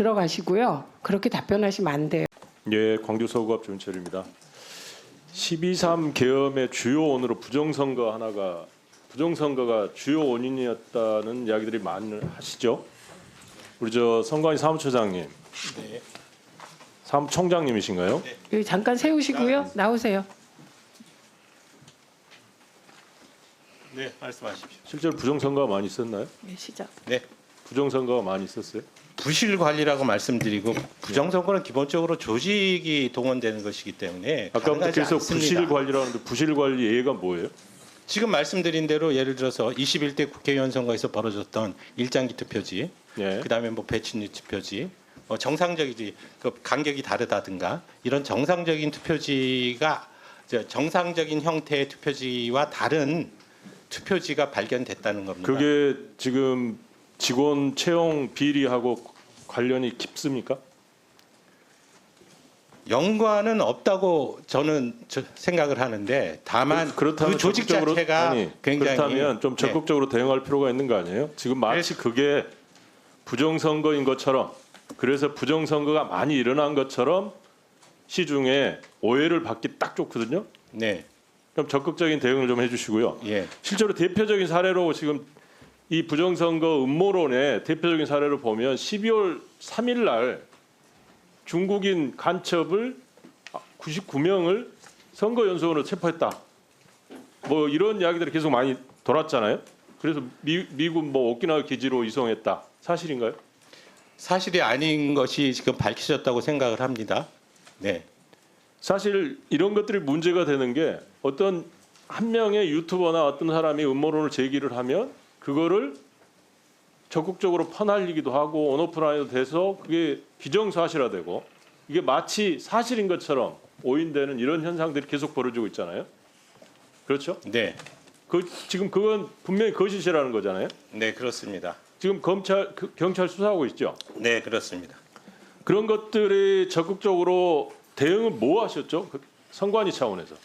들어가시고요. 그렇게 답변하시면 안 돼요. 예, 광주 서구갑 조윤철입니다. 12.3 계엄의 주요 원으로 부정선거가 주요 원인이었다는 이야기들이 많이 하시죠. 우리 저 선관위 사무처장님, 네. 사무총장님이신가요? 여기 잠깐 세우시고요. 나오세요. 네, 말씀하십시오. 실제로 부정선거가 많이 있었나요? 네, 시작. 네. 부정선거가 많이 있었어요? 부실 관리라고 말씀드리고 부정선거는 기본적으로 조직이 동원되는 것이기 때문에 아까부터 가능하지 계속 않습니다. 부실 관리라는데 부실 관리 예가 뭐예요? 지금 말씀드린 대로 예를 들어서 21대 국회의원 선거에서 벌어졌던 일장기 투표지, 예. 그다음에 뭐 배치뉴 투표지, 정상적이지 그 간격이 다르다든가 이런 정상적인 투표지가 정상적인 형태의 투표지와 다른 투표지가 발견됐다는 겁니다. 그게 지금 직원 채용 비리하고 관련이 깊습니까? 연관은 없다고 저는 생각을 하는데 다만 그렇다면 그 조직 적극적으로- 자체가 아니, 굉장히 그렇다면 좀 적극적으로 대응할 필요가 있는 거 아니에요? 지금 마치 그게 부정선거인 것처럼, 그래서 부정선거가 많이 일어난 것처럼 시중에 오해를 받기 딱 좋거든요. 네, 그럼 적극적인 대응을 좀 해주시고요. 예, 실제로 대표적인 사례로 지금 이 부정선거 음모론의 대표적인 사례를 보면 12월 3일 날 중국인 간첩을 99명을 선거연수원으로 체포했다. 뭐 이런 이야기들이 계속 많이 돌았잖아요. 그래서 미국 뭐 오키나와 기지로 이송했다. 사실인가요? 사실이 아닌 것이 지금 밝혀졌다고 생각을 합니다. 네, 사실 이런 것들이 문제가 되는 게 어떤 한 명의 유튜버나 어떤 사람이 음모론을 제기를 하면 그거를 적극적으로 퍼날리기도 하고 온오프라인도 돼서 그게 기정사실화되고 이게 마치 사실인 것처럼 오인되는 이런 현상들이 계속 벌어지고 있잖아요. 그렇죠? 네, 지금 그건 분명히 거짓이라는 거잖아요. 네, 그렇습니다. 지금 경찰 수사하고 있죠. 네, 그렇습니다. 그런 것들이 적극적으로 대응을 뭐 하셨죠? 선관위 차원에서.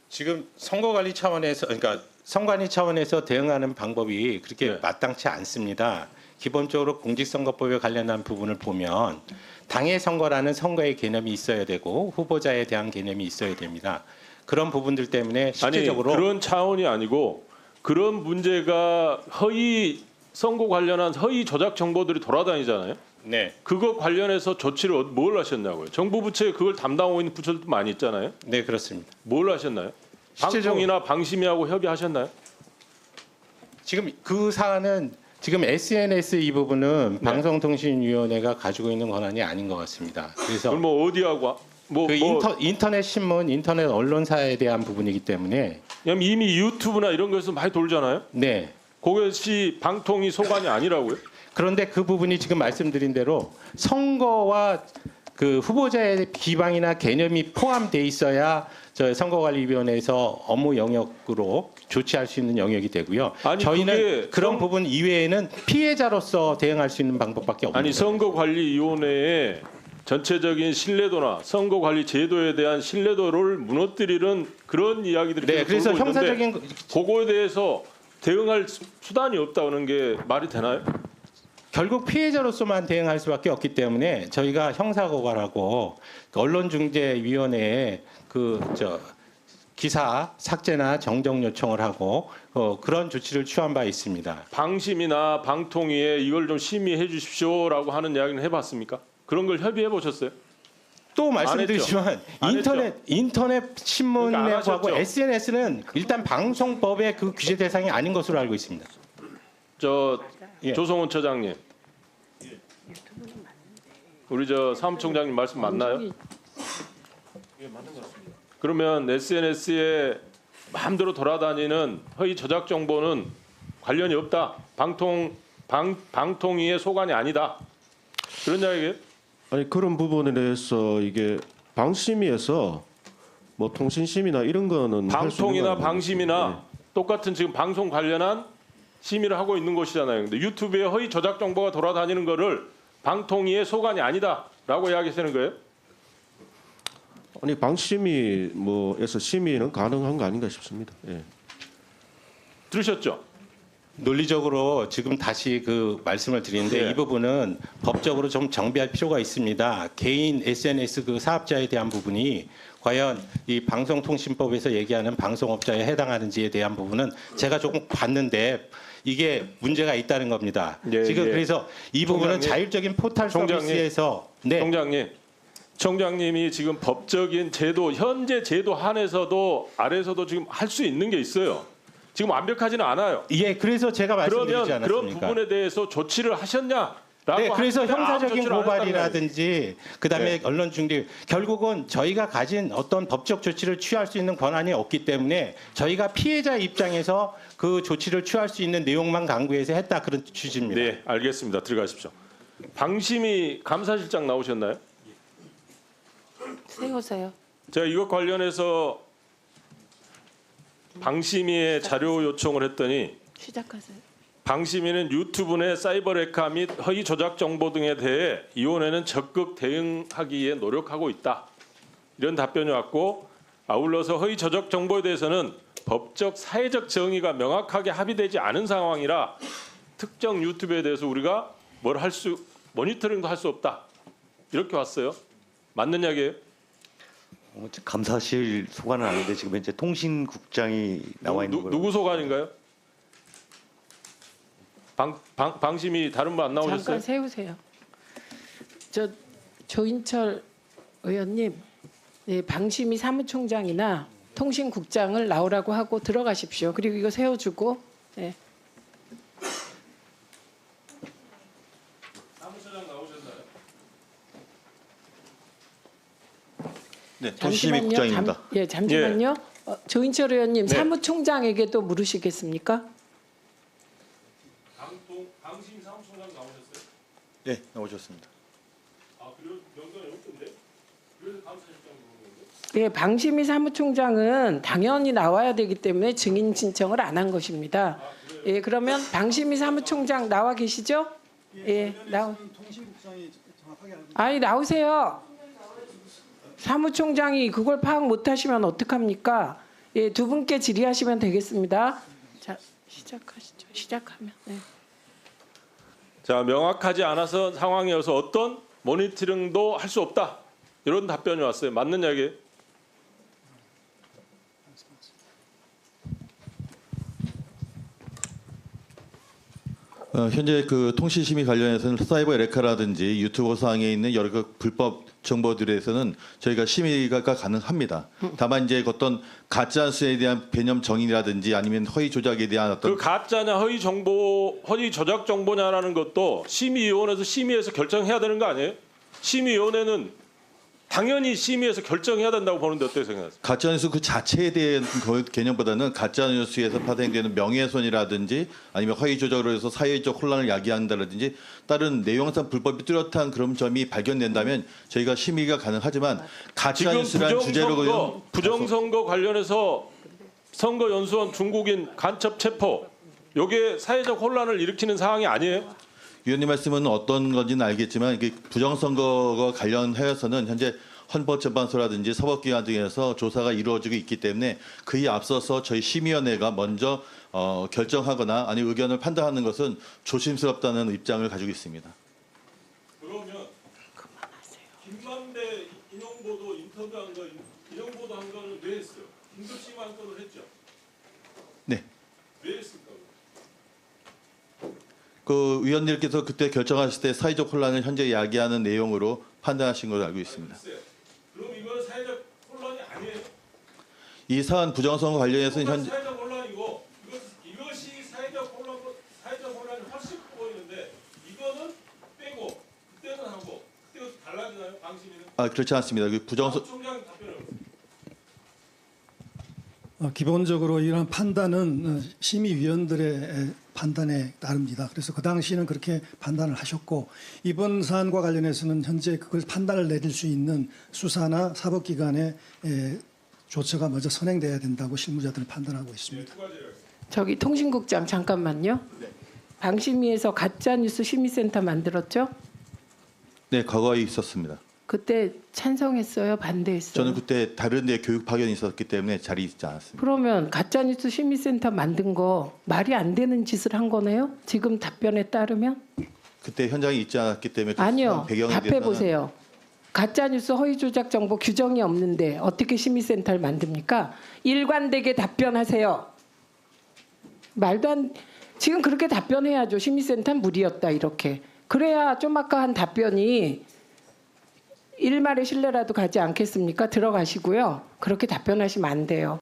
지금 선거관리 차원에서 그러니까 선관위 차원에서 대응하는 방법이 그렇게 네. 마땅치 않습니다. 기본적으로 공직선거법에 관련한 부분을 보면 당의 선거라는 선거의 개념이 있어야 되고 후보자에 대한 개념이 있어야 됩니다. 그런 부분들 때문에 실제적으로 아니 그런 차원이 아니고 그런 문제가 허위 선거 관련한 허위 조작 정보들이 돌아다니잖아요. 네, 그거 관련해서 조치를 뭘 하셨냐고요. 정부 부처에 그걸 담당하고 있는 부처들도 많이 있잖아요. 네, 그렇습니다. 뭘 하셨나요? 실제적으로- 방통이나 방심위하고 협의하셨나요? 지금 그 사안은 지금 SNS 이 부분은 네. 방송통신위원회가 가지고 있는 권한이 아닌 것 같습니다. 그래서 그럼 뭐 어디하고 그 인터넷 신문, 인터넷 언론사에 대한 부분이기 때문에 그냥 이미 유튜브나 이런 거에서 많이 돌잖아요. 네. 그것이 방통위 소관이 아니라고요? 그런데 그 부분이 지금 말씀드린 대로 선거와 그 후보자의 기방이나 개념이 포함돼 있어야 저 선거관리위원회에서 업무 영역으로 조치할 수 있는 영역이 되고요. 아니, 저희는 그게 그런 부분 이외에는 피해자로서 대응할 수 있는 방법밖에 없는 아니 거예요. 선거관리위원회의 전체적인 신뢰도나 선거관리 제도에 대한 신뢰도를 무너뜨리는 그런 이야기들이 네, 계속 그래서 돌고 있는데 형사적인 그거에 대해서 대응할 수단이 없다는 게 말이 되나요? 결국 피해자로서만 대응할 수밖에 없기 때문에 저희가 형사고발하고 언론중재위원회에 기사 삭제나 정정 요청을 하고 그런 조치를 취한 바 있습니다. 방심이나 방통위에 이걸 좀 심의해 주십시오라고 하는 이야기는 해봤습니까? 그런 걸 협의해 보셨어요? 또 말씀드리지만 안 인터넷 그러니까 안 신문하고 하셨죠. SNS는 일단 방송법의 그 규제 대상이 아닌 것으로 알고 있습니다. 예. 조성훈 처장님, 우리 사무총장님 말씀 맞나요? 그러면 SNS에 마음대로 돌아다니는 허위 저작 정보는 관련이 없다. 방통위의 소관이 아니다. 그런 이야기예요? 아니 그런 부분에 대해서 이게 방심위에서 뭐 통신심이나 이런 거는 할수 있는 방통이나 거 아니에요? 방심이나 똑같은 지금 방송 관련한 심의를 하고 있는 것이잖아요. 근데 유튜브에 허위 저작 정보가 돌아다니는 거를 방통위의 소관이 아니다라고 이야기하시는 거예요? 아니 방심위 뭐에서 심의는 가능한 거 아닌가 싶습니다. 예. 들으셨죠? 논리적으로 지금 다시 그 말씀을 드리는데 네. 이 부분은 법적으로 좀 정비할 필요가 있습니다. 개인 SNS 그 사업자에 대한 부분이 과연 이 방송통신법에서 얘기하는 방송업자에 해당하는지에 대한 부분은 제가 조금 봤는데 이게 문제가 있다는 겁니다. 예, 지금 예. 그래서 이 부분은 총장님, 자율적인 포털 총장님, 서비스에서 네. 총장님이 지금 법적인 제도 현재 제도 한에서도 아래에서도 지금 할 수 있는 게 있어요. 지금 완벽하지는 않아요. 예, 그래서 제가 말씀드리지 그러면 그런 않았습니까? 부분에 대해서 조치를 하셨냐라고 네, 그래서 하는데 아무 형사적인 조치를 안 했다는 거예요. 고발이라든지 그다음에 네. 언론 중립 결국은 저희가 가진 어떤 법적 조치를 취할 수 있는 권한이 없기 때문에 저희가 피해자 입장에서 그 조치를 취할 수 있는 내용만 강구해서 했다 그런 취지입니다. 네, 알겠습니다. 들어가십시오. 방심위 감사실장 나오셨나요? 세우세요. 제가 이것 관련해서 방심위에 자료 요청을 했더니 시작하세요. 방심위는 유튜브 내 사이버 레카 및 허위 조작 정보 등에 대해 이원회는 적극 대응하기 위해 노력하고 있다. 이런 답변이 왔고 아울러서 허위 조작 정보에 대해서는 법적 사회적 정의가 명확하게 합의되지 않은 상황이라 특정 유튜브에 대해서 우리가 모니터링도 할 수 없다. 이렇게 왔어요. 맞는 이야기예요? 감사실 소관은 아닌데 지금 현재 통신국장이 나와 있는 거예요. 누구 소관인가요? 방심이 다른 분 안 나오셨어요? 잠깐 세우세요. 조인철 의원님, 네, 방심위 사무총장이나 통신국장을 나오라고 하고 들어가십시오. 그리고 이거 세워주고. 네. 사무처장 나오셨나요? 네, 잠시만요. 통신국장입니다. 잠시만요. 조인철 의원님 네. 사무총장에게도 물으시겠습니까? 방심 사무총장 나오셨어요? 네, 나오셨습니다. 아 그래요? 명단이 없던데? 그래서 감사실장 부르는 건데? 네, 방심위 사무총장은 당연히 나와야 되기 때문에 증인 신청을 안 한 것입니다. 예, 그러면 방심위 사무총장 나와 계시죠? 예, 아니 나오세요. 사무총장이 그걸 파악 못하시면 어떡합니까? 예, 두 분께 질의하시면 되겠습니다. 자, 시작하시죠. 시작하면. 네. 자 명확하지 않아서 상황이어서 어떤 모니터링도 할 수 없다. 이런 답변이 왔어요. 맞는 이야기예요? 현재 그 통신심의 관련해서는 사이버 레카라든지 유튜브 상에 있는 여러 그 불법 정보들에 대해서는 저희가 심의가 가능합니다. 다만 이제 어떤 가짜뉴스에 대한 개념 정의라든지 아니면 허위 조작에 대한 어떤 그 가짜냐 허위 조작 정보냐라는 것도 심의위원회에서 심의해서 결정해야 되는 거 아니에요? 심의위원회는 당연히 심의해서 결정해야 된다고 보는데 어떻게 생각하세요? 가짜뉴스 그 자체에 대한 개념보다는 가짜뉴스에서 발생되는 명예훼손이라든지 아니면 허위 조작으로 해서 사회적 혼란을 야기한다든지 다른 내용상 불법이 뚜렷한 그런 점이 발견된다면 저희가 심의가 가능하지만 가짜뉴스라는 주제로 부정선거 관련해서 선거연수원 중국인 간첩 체포 이게 사회적 혼란을 일으키는 상황이 아니에요? 위원님 말씀은 어떤 건지는 알겠지만 이게 부정선거와 관련하여서는 현재 헌법재판소라든지 사법기관 등에서 조사가 이루어지고 있기 때문에 그에 앞서서 저희 심의위원회가 먼저 결정하거나 아니 의견을 판단하는 것은 조심스럽다는 입장을 가지고 있습니다. 그러면 김만배 인용보도 인터뷰한 거 인용보도 한 거는 왜 했어요? 김덕심 한 건을 했죠. 네. 왜 했을까? 그 위원님께서 그때 결정하실 때 사회적 혼란을 현재 야기하는 내용으로 판단하신 걸로 알고 있습니다. 그럼 이거는 사회적 혼란이 아니에요? 이 사안 부정선거 관련해서는 현재 사회적 혼란이고 이것이 사회적 혼란이 훨씬 커 보이는데 이거는 빼고 그때는 하고 그때가 달라지나요? 방심이는? 그렇지 않습니다. 그 부정선 총장 답변을. 기본적으로 이런 판단은 심의위원들의 판단에 따릅니다. 그래서 그 당시에는 그렇게 판단을 하셨고 이번 사안과 관련해서는 현재 그걸 판단을 내릴 수 있는 수사나 사법기관의 조처가 먼저 선행돼야 된다고 실무자들은 판단하고 있습니다. 저기 통신국장 잠깐만요. 방심위에서 가짜뉴스 심의센터 만들었죠? 네 과거에 있었습니다. 그때 찬성했어요, 반대했어요? 저는 그때 다른 데 교육 파견이 있었기 때문에 자리에 있지 않았습니다. 그러면 가짜뉴스 심의센터 만든 거 말이 안 되는 짓을 한 거네요? 지금 답변에 따르면? 그때 현장에 있지 않았기 때문에 그 아니요. 배경에 답해 대해서는 보세요. 가짜뉴스 허위 조작 정보 규정이 없는데 어떻게 심의센터를 만듭니까? 일관되게 답변하세요. 말도 안 지금 그렇게 답변해야죠. 심의센터는 무리였다 이렇게. 그래야 좀 아까 한 답변이 일말의 신뢰라도 가지 않겠습니까? 들어가시고요. 그렇게 답변하시면 안 돼요.